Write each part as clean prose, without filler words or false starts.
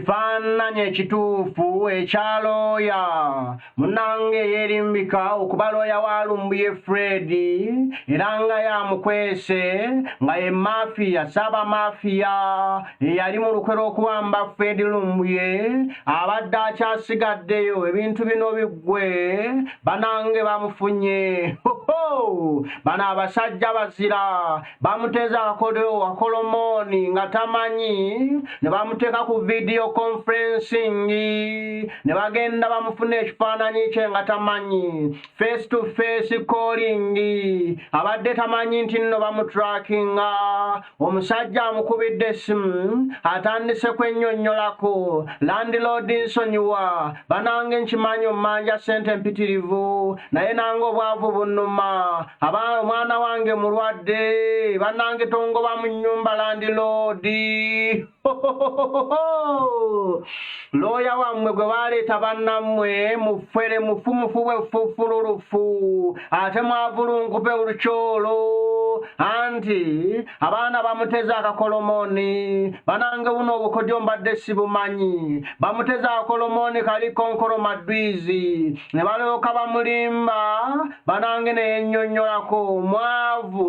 ekifaananyi ekituufu ekyalooya munnange yeerimbika okuba looya wa Lumbuye Fred era nga yamukwese nga ye Mafia Saba Mafia eyali mu lukwe lw'okuwamba Fred Lumbuye abadde akyasigaddeyo ebintu bino biggwe banange bamufunye bano abasajja bazira bamuteza akakolomooni nga tamanyi ne bamuteeka ku video conferencing ne bagenda bamufuna ekifaananyi kye nga tamanyi face to face calling abadde tamanyi nti nno bamutrackinga omusajja amukubidde essimu atandise kwennyonnyolako landlord nsonyiwa banange nkimanyi ommanja ssente mpitirivu naye nange obwavu bunnuma omwana wange mulwadde banange tongoba mu nnyumba landlord looya wammwe gwe baleeta bannammwe mufere mufumufu bwefufululufu ate mwavulunkupe olukyolo anti abaana bamuteza akakolomooni banange buno obukodyo mbadde sibumanyi bamuteza akakolomooni kali konkolo madwizi ne balyoka bamulimba banange neyennyonnyolako mwavu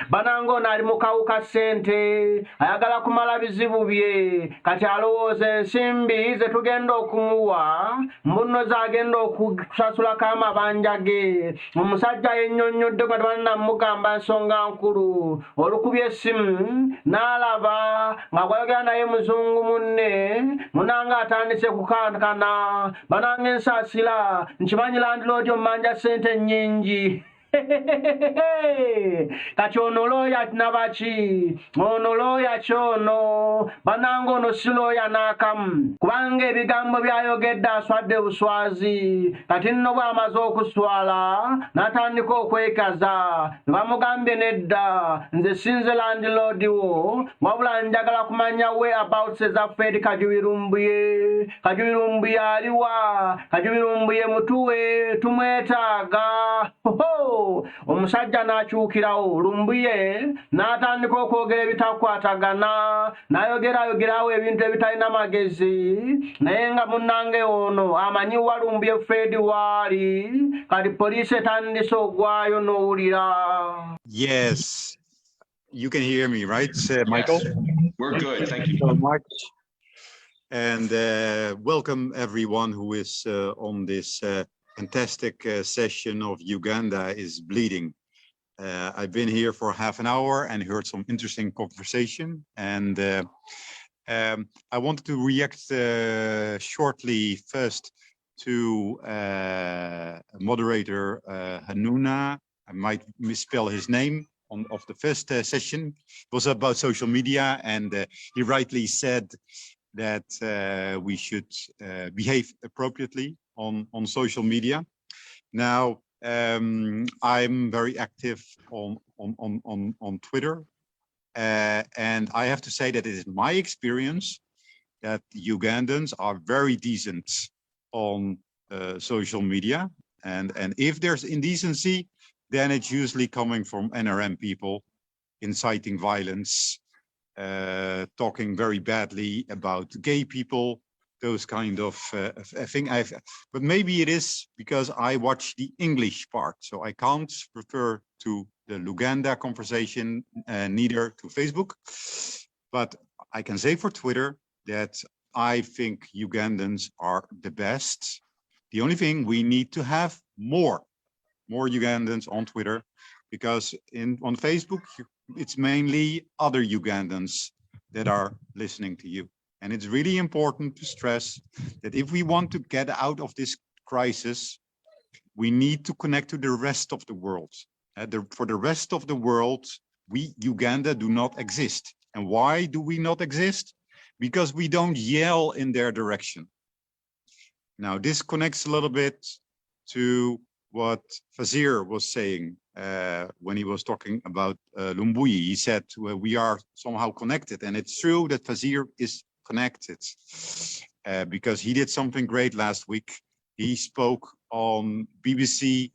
banange ono ali mu kawuka ssente ayagala kumala bizibu bye kati alowooza ensimbi ze tugenda okumuwa mbuno zagenda okusasulako amabanja ge omusajja yennyonnyodde nga tebannamugamba nsonga nkulu olukubye essimu n'alaba nga gwayogera naye muzungu munne munange atandise kukankana banange ensaasira nkimanyi landlord ommanja ssente nnyingi kati ono looya nabaki ono looya kyono banange ono si looya n'akamu kubanga ebigambo byayogedde aswadde buswazi kati nno bw'amaze okuswala n'atandika okwekaza ne bamugambye nedda nze sinze landlord wo wabula njagala kumanya whereabouts ezaffe eri Kajubi Lumbuye Kajubi Lumbuye aliwa Kajubi Lumbuye mutuwe tumwetaaga omusajja n'akyukirawo Lumbuye n'atandika okwogera ebitakwatagana n'ayogerawo ebintu ebitalina magezi naye nga munnange ono amanyiwa Lumbuye Fred waali kati poliisi etandise ogwayo n'owulira. Yes, you can hear me, right, Michael? Yes, we're good. Thank you so much. And welcome everyone who is on this fantastic session of Uganda is Bleeding. I've been here for half an hour and heard some interesting conversation. And I wanted to react shortly first to moderator Hanuna. I might misspell his name of the first session. It was about social media, and he rightly said that we should behave appropriately on social media. Now, I'm very active on Twitter, and I have to say that it is my experience that Ugandans are very decent on social media, and if there's indecency, then it's usually coming from NRM people inciting violence, talking very badly about gay people, those kind of thing. But maybe it is because I watch the English part, so I can't refer to the Luganda conversation, neither to Facebook. But I can say for Twitter that I think Ugandans are the best. The only thing, we need to have more Ugandans on Twitter, because on Facebook it's mainly other Ugandans that are listening to you. And it's really important to stress that if we want to get out of this crisis, we need to connect to the rest of the world. For the rest of the world, we, Uganda, do not exist. And why do we not exist? Because we don't yell in their direction. Now, this connects a little bit to what Fazir was saying when he was talking about Lumbuye. He said we are somehow connected, and it's true that Fazir is connected because he did something great last week. He spoke on BBC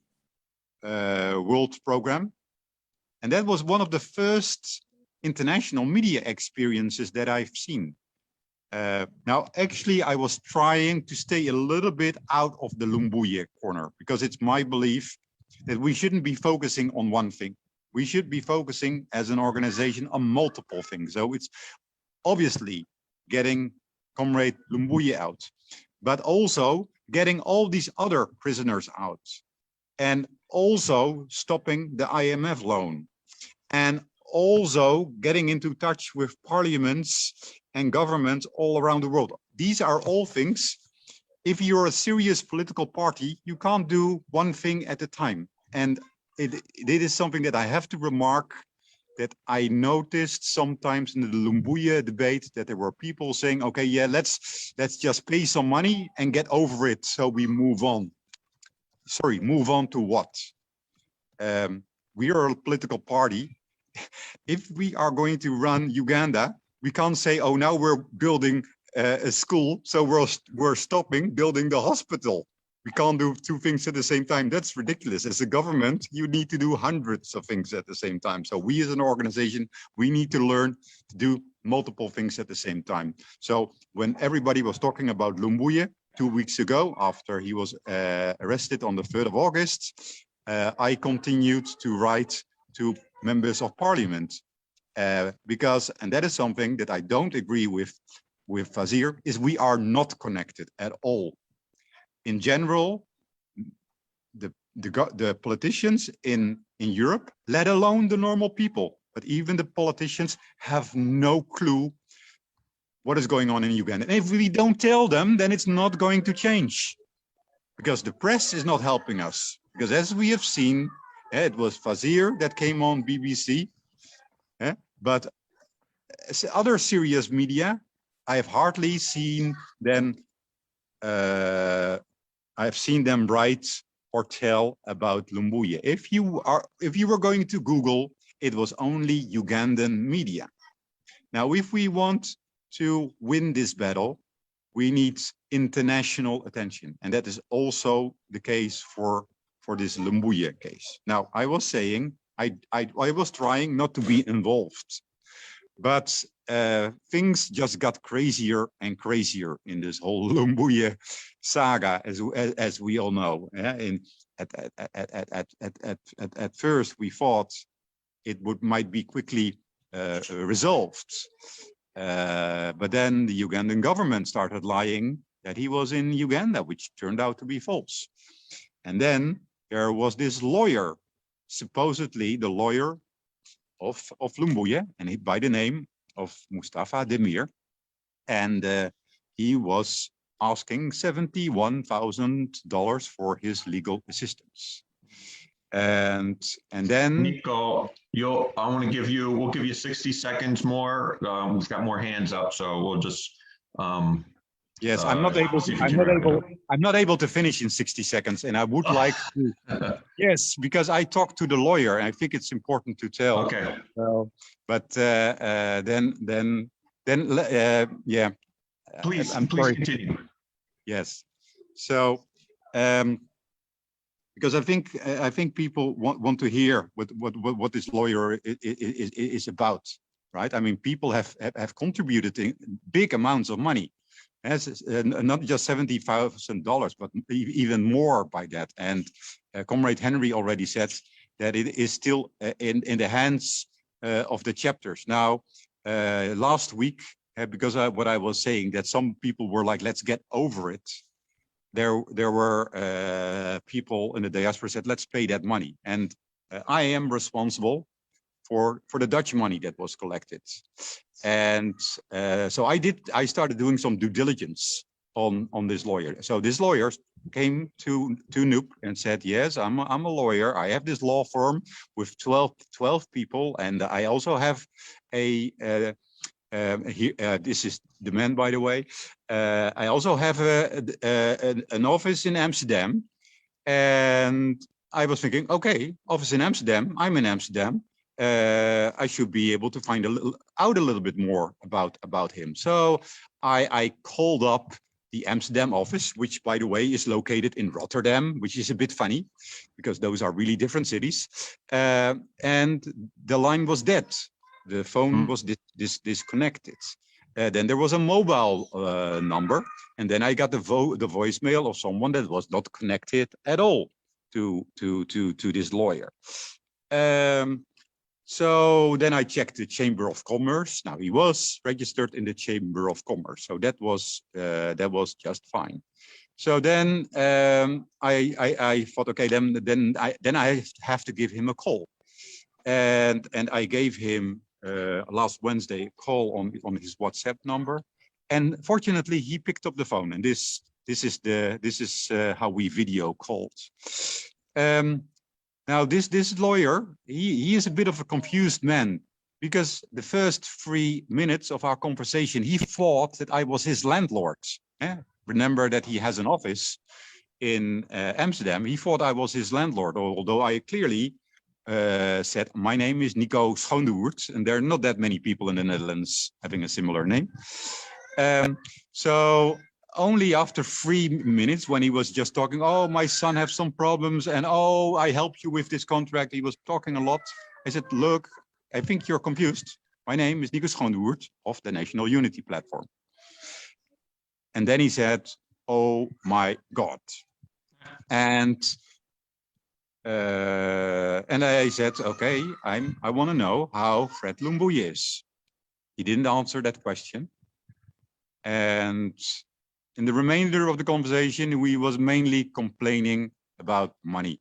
World program, and that was one of the first international media experiences that I've seen. Now, actually, I was trying to stay a little bit out of the Lumbuye corner, because it's my belief that we shouldn't be focusing on one thing. We should be focusing as an organization on multiple things. So it's obviously getting Comrade Lumbuye out, but also getting all these other prisoners out, and also stopping the IMF loan, and also getting into touch with parliaments and governments all around the world. These are all things, if you're a serious political party, you can't do one thing at a time. And it is something that I have to remark, that I noticed sometimes in the Lumbuye debate, that there were people saying, okay, yeah, let's just pay some money and get over it, so we move on. Sorry, move on to what? We are a political party. If we are going to run Uganda, we can't say, oh, now we're building a school, so we're stopping building the hospital. We can't do two things at the same time. That's ridiculous. As a government, you need to do hundreds of things at the same time. So we as an organization, we need to learn to do multiple things at the same time. So when everybody was talking about Lumbuye 2 weeks ago, after he was arrested on the 3rd of August, I continued to write to members of parliament, because, and that is something that I don't agree with Fazir, is we are not connected at all. In general, the politicians in Europe, let alone the normal people, but even the politicians have no clue what is going on in Uganda. And if we don't tell them, then it's not going to change, because the press is not helping us. Because as we have seen, it was Fazir that came on BBC, but other serious media, I have hardly seen them. I've seen them write or tell about Lumbuye. If you were going to Google, it was only Ugandan media. Now, if we want to win this battle, we need international attention, and that is also the case for this Lumbuye case. Now, I was saying I was trying not to be involved, but things just got crazier and crazier in this whole Lumbuye saga, as we all know. Yeah? At first, we thought it might be quickly resolved, but then the Ugandan government started lying that he was in Uganda, which turned out to be false. And then there was this lawyer, supposedly the lawyer of Lumbuye, and by the name of Mustafa Demir, and he was asking $71,000 for his legal assistance. And then Nico, we'll give you 60 seconds more. We've got more hands up, so we'll just yes, I'm not able to finish in 60 seconds, and I would like to. Yes, because I talked to the lawyer, and I think it's important to tell. Okay. But then yeah. Please continue. Yes. So because I think people want to hear what this lawyer is about, right? I mean, people have contributed big amounts of money. As not just $70,000, but even more by that. And Comrade Henry already said that it is still in the hands of the chapters. Now, last week, because what I was saying, that some people were like, let's get over it. There were people in the diaspora said, let's pay that money. And I am responsible for the Dutch money that was collected. And so I started doing some due diligence on this lawyer. So this lawyer came to Noop and said, yes, I'm a lawyer. I have this law firm with 12 people. And I also have this is the man, by the way. I also have an office in Amsterdam. And I was thinking, okay, office in Amsterdam, I'm in Amsterdam. I should be able to find out a little bit more about him. So I called up the Amsterdam office, which, by the way, is located in Rotterdam, which is a bit funny because those are really different cities. And the line was dead. the phone was disconnected. Then there was a mobile number, and then I got the voicemail of someone that was not connected at all to this lawyer. So then I checked the Chamber of Commerce. Now he was registered in the Chamber of Commerce, so that was just fine. So then I thought, okay, then I have to give him a call, and I gave him last Wednesday a call on his WhatsApp number, and fortunately he picked up the phone, and this is how we video called. Now this lawyer, he is a bit of a confused man, because the first 3 minutes of our conversation, he thought that I was his landlord. Remember that he has an office in Amsterdam. He thought I was his landlord, although I clearly said, my name is Nico Schoondewoert, and there are not that many people in the Netherlands having a similar name. So only after 3 minutes, when he was just talking, oh, my son has some problems, and oh, I help you with this contract. He was talking a lot. I said, look, I think you're confused. My name is Nico Schoondewoert of the National Unity Platform. And then he said, oh my God. And I said, okay, I want to know how Fred Lumbuye is. He didn't answer that question. And in the remainder of the conversation, we was mainly complaining about money,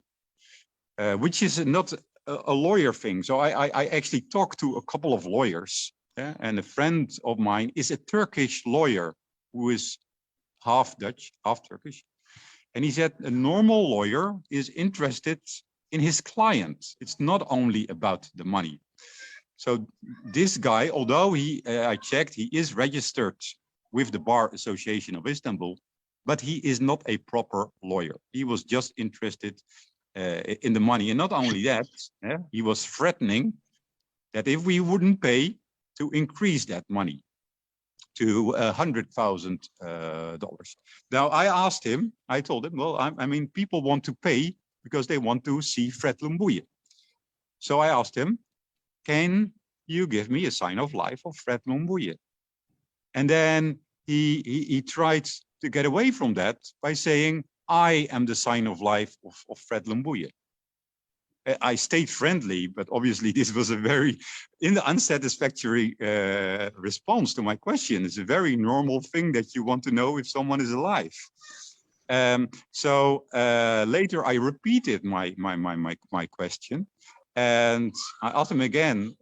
which is not a lawyer thing. So I actually talked to a couple of lawyers, and a friend of mine is a Turkish lawyer who is half Dutch, half Turkish. And he said a normal lawyer is interested in his client. It's not only about the money. So this guy, although I checked, he is registered with the Bar Association of Istanbul, but he is not a proper lawyer. He was just interested in the money. And not only that, he was threatening that if we wouldn't pay, to increase that money to $100,000. Now I asked him, I told him, well, I mean, people want to pay because they want to see Fred Lumbuye. So I asked him, can you give me a sign of life of Fred Lumbuye? And then he tried to get away from that by saying, I am the sign of life of Fred Lumbuye. I stayed friendly, but obviously this was a very unsatisfactory response to my question. It's a very normal thing that you want to know if someone is alive. So later I repeated my question, and I asked him again,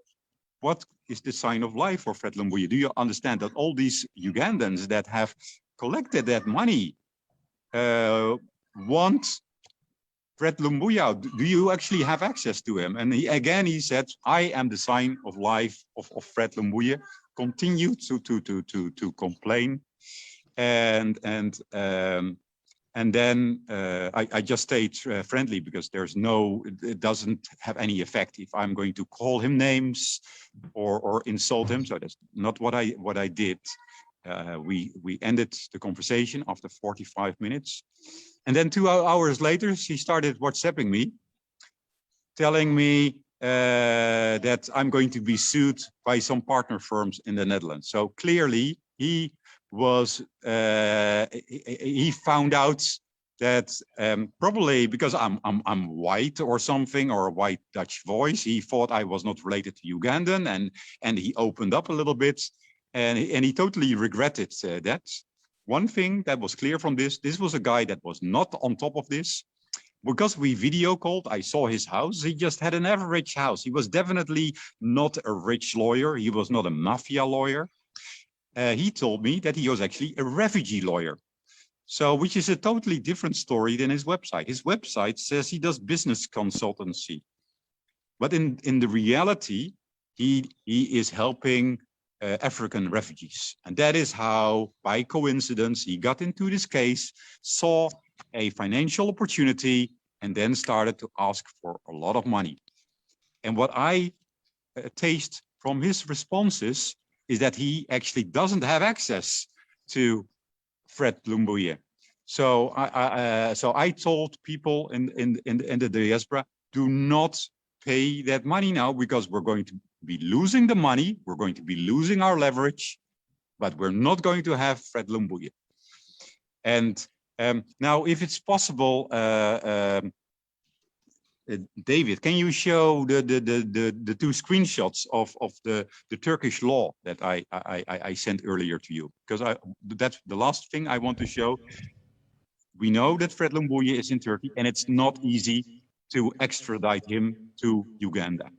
what is the sign of life for Fred Lumbuye? Do you understand that all these Ugandans that have collected that money want Fred Lumbuye? Do you actually have access to him? And he said, I am the sign of life of Fred Lumbuye. Continued to complain, and then I just stayed friendly, because it doesn't have any effect if I'm going to call him names or insult him. So that's not what I did. We ended the conversation after 45 minutes. And then 2 hours later, she started WhatsApping me, telling me that I'm going to be sued by some partner firms in the Netherlands. So clearly he found out that probably because I'm white or something, or a white Dutch voice, he thought I was not related to Ugandan, and he opened up a little bit, and he totally regretted that. One thing that was clear from this was a guy that was not on top of this. Because we video called, I saw his house. He just had an average house. He was definitely not a rich lawyer. He was not a mafia lawyer. He told me that he was actually a refugee lawyer. So, which is a totally different story than his website. His website says he does business consultancy. But in the reality, he is helping African refugees. And that is how, by coincidence, he got into this case, saw a financial opportunity, and then started to ask for a lot of money. And what I taste from his responses is that he actually doesn't have access to Fred Lumbuye. So I told people in the diaspora, do not pay that money now, because we're going to be losing the money, we're going to be losing our leverage, but we're not going to have Fred Lumbuye. And now, if it's possible, David, can you show the two screenshots of the Turkish law that I sent earlier to you? Because that's the last thing I want to show. We know that Fred Lumbuye is in Turkey, and it's not easy to extradite him to Uganda,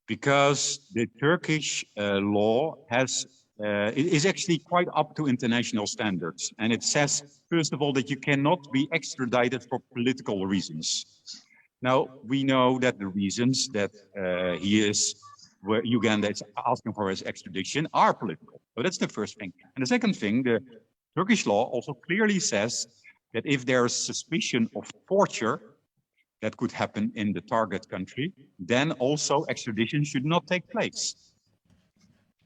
because the Turkish law is actually quite up to international standards. And it says, first of all, that you cannot be extradited for political reasons. Now, we know that the reasons that where Uganda is asking for his extradition are political. So that's the first thing. And the second thing, the Turkish law also clearly says that if there is suspicion of torture that could happen in the target country, then also extradition should not take place.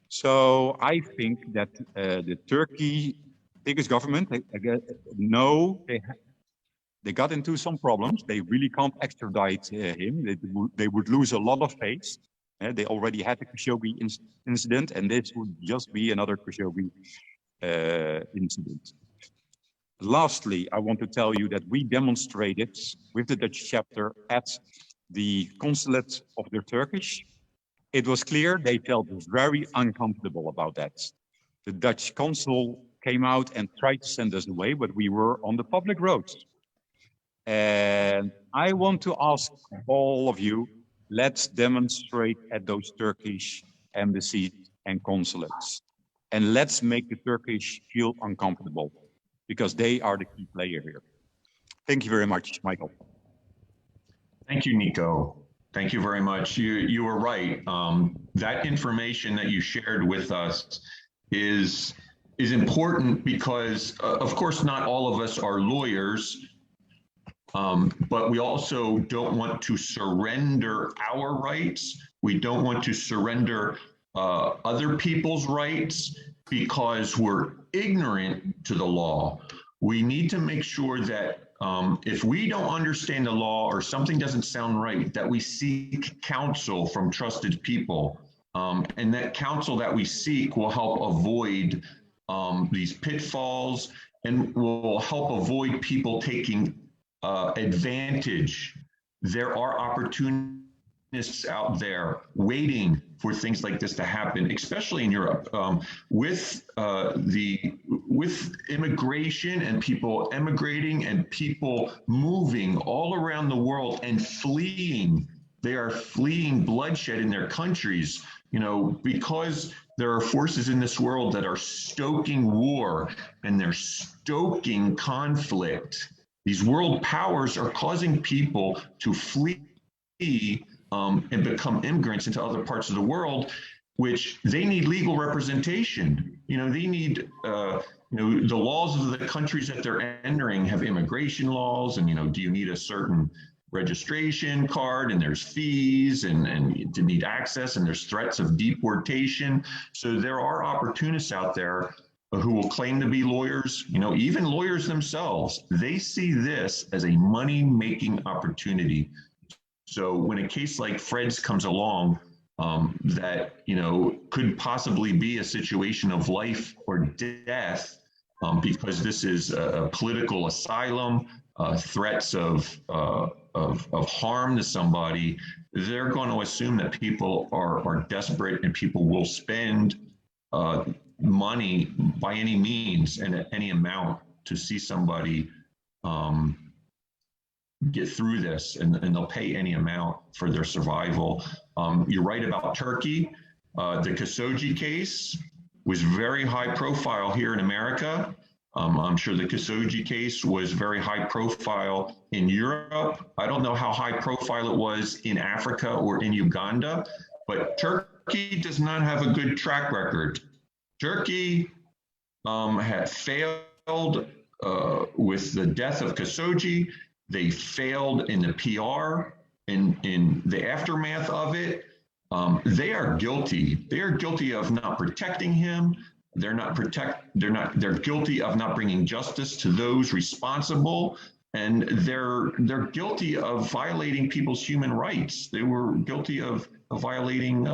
So I think that the Turkish government, they got into some problems. They really can't extradite him. They would lose a lot of face. They already had the Khashoggi incident, and this would just be another Khashoggi incident. Lastly, I want to tell you that we demonstrated with the Dutch chapter at the consulate of the Turkish. It was clear they felt very uncomfortable about that. The Dutch consul came out and tried to send us away, but we were on the public roads. And I want to ask all of you, let's demonstrate at those Turkish embassies and consulates. And let's make the Turkish feel uncomfortable, because they are the key player here. Thank you very much, Michael. Thank you, Nico. Thank you very much. You were right. That information that you shared with us is important because, of course, not all of us are lawyers, but we also don't want to surrender our rights. We don't want to surrender other people's rights because we're ignorant to the law. We need to make sure that if we don't understand the law or something doesn't sound right, that we seek counsel from trusted people. And that counsel that we seek will help avoid these pitfalls and will help avoid people taking advantage. There are opportunists out there waiting for things like this to happen, especially in Europe. With immigration and people emigrating and people moving all around the world and fleeing, they are fleeing bloodshed in their countries, because there are forces in this world that are stoking war and they're stoking conflict. These world powers are causing people to flee and become immigrants into other parts of the world, which they need legal representation. They need, the laws of the countries that they're entering have immigration laws, and, do you need a certain registration card, and there's fees and to need access, and there's threats of deportation. So there are opportunists out there who will claim to be lawyers, even lawyers themselves. They see this as a money-making opportunity. So when a case like Fred's comes along, that could possibly be a situation of life or death, because this is a political asylum, threats of harm to somebody, they're going to assume that people are desperate and people will spend money by any means and at any amount to see somebody get through this, and they'll pay any amount for their survival. You're right about Turkey. The Khashoggi case was very high profile here in America. I'm sure the Khashoggi case was very high profile in Europe. I don't know how high profile it was in Africa or in Uganda, but Turkey does not have a good track record. Turkey had failed with the death of Khashoggi. They failed in the PR, in the aftermath of it. They are guilty. They are guilty of not protecting him. They're guilty of not bringing justice to those responsible. and they're guilty of violating people's human rights. They were guilty of violating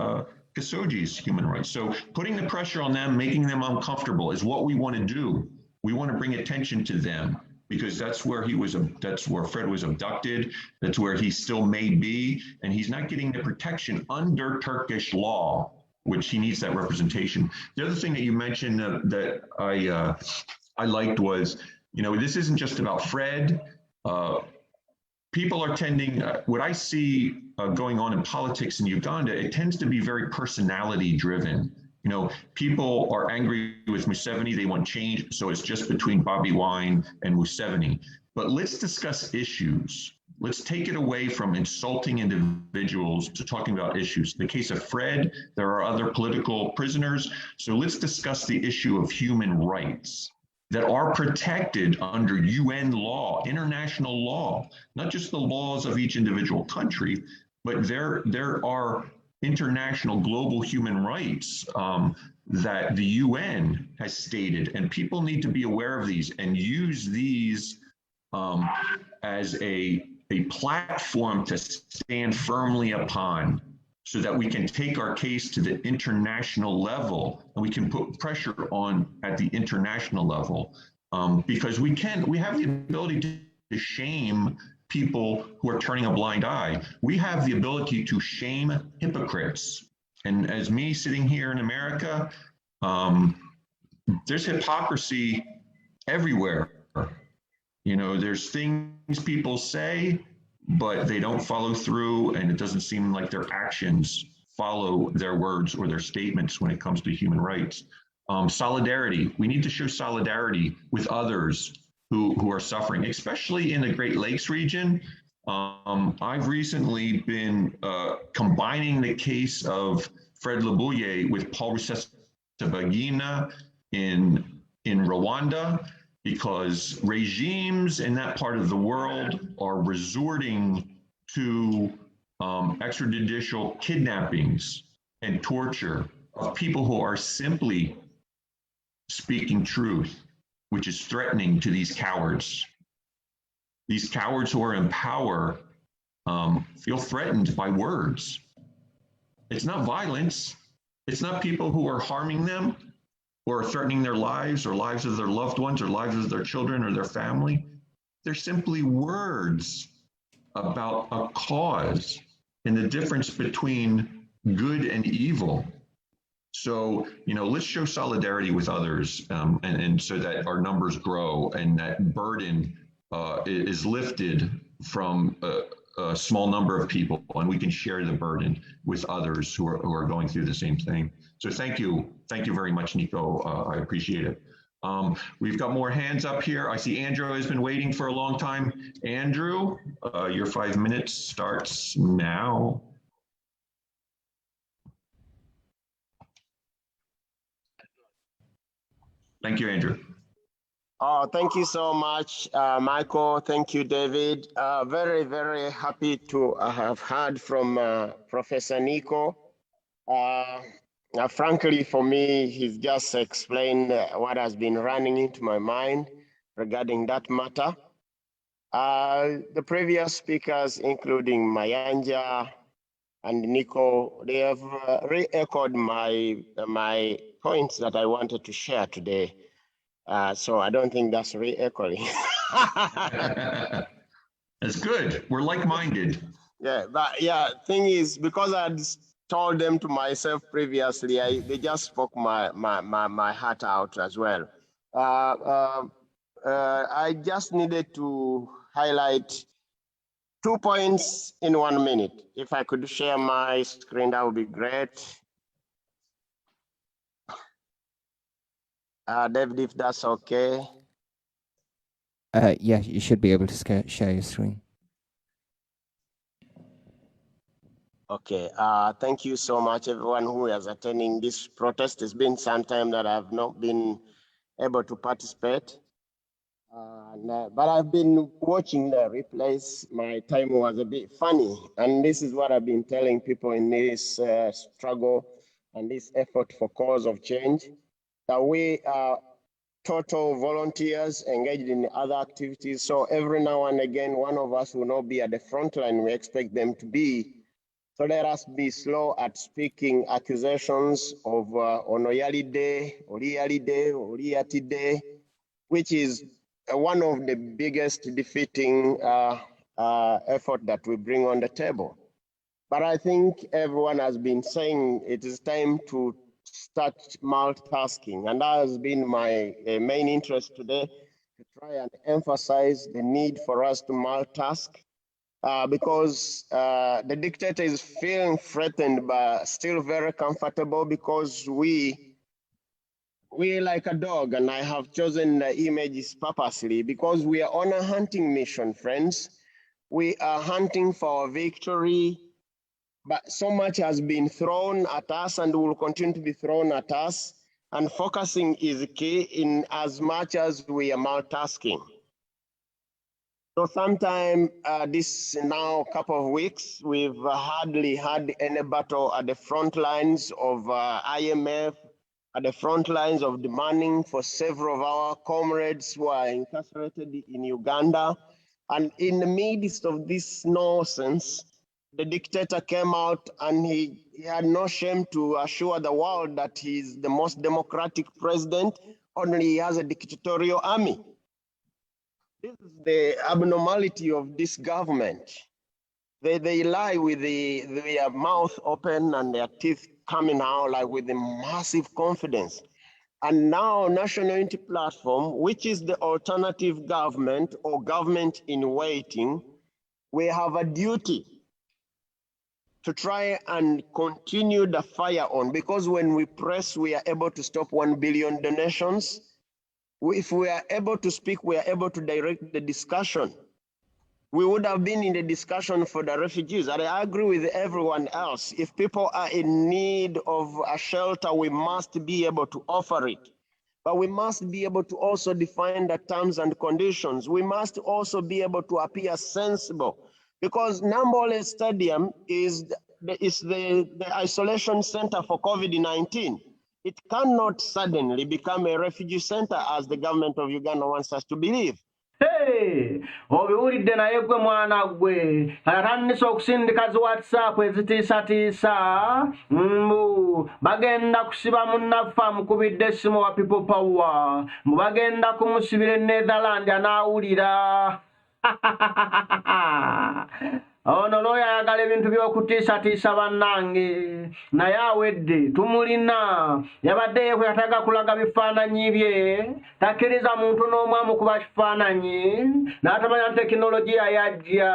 Khashoggi's human rights. So putting the pressure on them, making them uncomfortable is what we want to do. We want to bring attention to them because that's where Fred was abducted. That's where he still may be, and he's not getting the protection under Turkish law, which he needs that representation. The other thing that you mentioned that I liked was, this isn't just about Fred. People are tending, what I see going on in politics in Uganda, it tends to be very personality driven. People are angry with Museveni, they want change, so it's just between Bobby Wine and Museveni. But let's discuss issues. Let's take it away from insulting individuals to talking about issues. In the case of Fred, there are other political prisoners, so let's discuss the issue of human rights that are protected under UN law, international law, not just the laws of each individual country, but there are international global human rights that the UN has stated, and people need to be aware of these and use these as a platform to stand firmly upon, so that we can take our case to the international level and we can put pressure on at the international level, because we have the ability to shame people who are turning a blind eye. We have the ability to shame hypocrites. And as me sitting here in America, there's hypocrisy everywhere. There's things people say, but they don't follow through, and it doesn't seem like their actions follow their words or their statements when it comes to human rights. Solidarity, we need to show solidarity with others who are suffering, especially in the Great Lakes region. I've recently been combining the case of Fred Lumbuye with Paul Rusesabagina in Rwanda, because regimes in that part of the world are resorting to extrajudicial kidnappings and torture of people who are simply speaking truth, which is threatening to these cowards. These cowards who are in power feel threatened by words. It's not violence. It's not people who are harming them or threatening their lives or lives of their loved ones or lives of their children or their family. They're simply words about a cause and the difference between good and evil. So, let's show solidarity with others, and so that our numbers grow and that burden is lifted from a small number of people, and we can share the burden with others who are going through the same thing. So thank you very much, Nico. I appreciate it. We've got more hands up here. I see Andrew has been waiting for a long time. Andrew, your 5 minutes starts now. Thank you, Andrew. Oh, thank you so much, Michael. Thank you, David. Very, very happy to have heard from Professor Nico. Frankly, for me, he's just explained what has been running into my mind regarding that matter. The previous speakers, including Mayanja and Nico, they have re-echoed my points that I wanted to share today. So I don't think that's re-echoing. That's good. We're like-minded. Yeah, but thing is, because I told them to myself previously, they just spoke my heart out as well. I just needed to highlight 2 points in 1 minute. If I could share my screen, that would be great. David, if that's okay. Yeah, you should be able to share your screen. Okay, thank you so much, everyone who is attending this protest. It's been some time that I've not been able to participate. But I've been watching the replays. My time was a bit funny. And this is what I've been telling people in this struggle and this effort for cause of change, that we total volunteers engaged in other activities. So every now and again, one of us will not be at the front line. We expect them to be. So let us be slow at speaking accusations of Onoyalide, Orialide, Oriatide, which is one of the biggest defeating effort that we bring on the table. But I think everyone has been saying it is time to start multitasking. And that has been my main interest today, to try and emphasize the need for us to multitask because the dictator is feeling threatened, but still very comfortable because we like a dog, and I have chosen the images purposely because we are on a hunting mission, friends. We are hunting for victory, but so much has been thrown at us and will continue to be thrown at us. And focusing is key in as much as we are multitasking. So sometime this now couple of weeks, we've hardly had any battle at the front lines of IMF, at the front lines of demanding for several of our comrades who are incarcerated in Uganda. And in the midst of this nonsense, the dictator came out and he had no shame to assure the world that he's the most democratic president, only he has a dictatorial army. This is the abnormality of this government. They lie with their mouth open and their teeth coming out like with a massive confidence. And now National Unity Platform, which is the alternative government or government in waiting, we have a duty to try and continue the fire on, because when we press, we are able to stop 1 billion donations. If we are able to speak, we are able to direct the discussion. We would have been in the discussion for the refugees. And I agree with everyone else. If people are in need of a shelter, we must be able to offer it. But we must be able to also define the terms and conditions. We must also be able to appear sensible, because Nambole Stadium is the isolation center for COVID-19. It cannot suddenly become a refugee center as the government of Uganda wants us to believe. Hey, obiwulidde naye gwe mwana gwe atandise okusindika zi WhatsApp ezitiisatiisa bagenda kusiba munnaffe amukubidde essimu wa People Power, bagenda kumusibira Netherland anaawulira. Ono looyo ayagala ebintu by'okutiisatiisa bannange, naye awedde tumulina. Yabadde yekwetaaga kulaga bifaananyi bye, takkiriza muntu n'omu amukuba kifaananyi, n'atamanya tekinologiya yajja.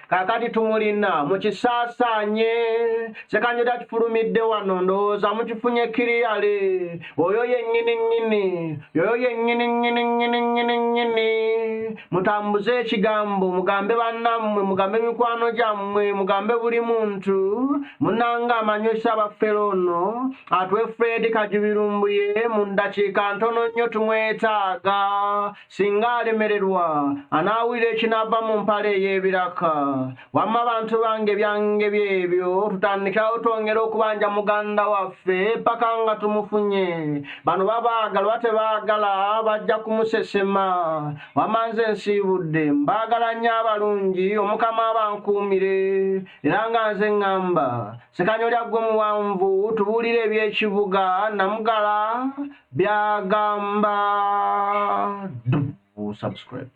Kaakati tumulina, mukisaasaanye. Sekanyota kifulumidde wano, ndowooza mukifunye kiriyale. Oyo yennyini nnyini, oyo yennyini nnyini. Mutambuze ekigambo, mugambe bannammwe, mugambe mikwano jammwe, mugambe buli muntu. Munanga amanyosa abafere ono atwe Fred Kajubirumbuye mu ndakiika ntono nnyo tumwetaaga. Singa alemererwa anaawulira ekinaava mu mpale ey'ebiraka. Wamma abantu bange byange byebyo, tutandikirawo twongera okubanja muganda waffe paka nga tumufunye. Bano babaagala batebaagala bajja kumusesema. Wamanze nsiibudde, mbaagala nnyo abalungi, Omukama abankuumire. Era nga nze ŋŋamba Sekanyolya gwe muwanvu, tubuulire eby'ekibuga Namugala byagamba. Subscribe.